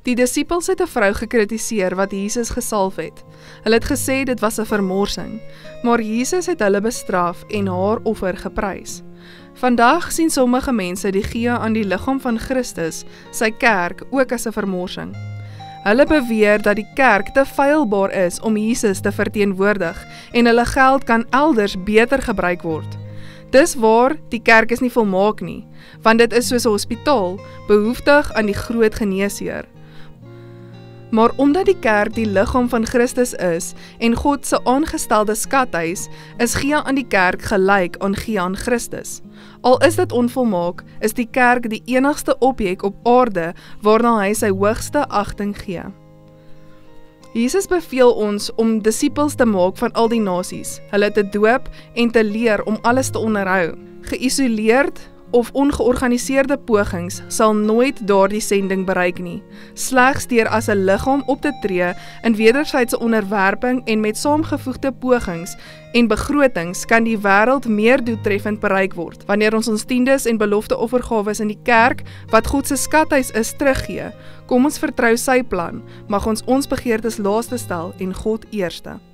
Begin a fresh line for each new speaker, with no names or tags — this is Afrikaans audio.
Die disippels het 'n vrou gekritiseer wat Jesus gesalf het. Hulle het gesê dit was 'n vermorsing, maar Jesus het hulle bestraf en haar offer geprys. Vandag sien sommige mense die gee aan die liggaam van Christus, sy kerk, ook as 'n vermorsing. Hulle beweer dat die kerk te feilbaar is om Jesus te verteenwoordig en hulle geld kan elders beter gebruik word. Dis waar, die kerk is nie volmaak nie, want dit is soos 'n hospitaal, behoeftig aan die groot geneesheer. Maar omdat die kerk die liggaam van Christus is en God se aangestelde skathuis, is gee aan die kerk gelyk aan gee aan Christus. Al is dit onvolmaak, is die kerk die enigste objek op aarde waarna hy sy hoogste agting gee. Jesus beveel ons om disippels te maak van al die nasies, hulle te doop en te leer om alles te onderhou. Geïsoleerd of ongeorganiseerde pogings sal nooit daardie sending bereik nie, slegs deur as 'n liggaam op te tree in wederwysige onderwerping en met saamgevoegde pogings en begrotings kan die wêreld meer doeltreffend bereik word. Wanneer ons tiendes en belofte offergawes in die kerk, wat God se skathuis is, teruggee, kom ons vertrou sy plan, mag ons begeertes laaste stel en God eerste.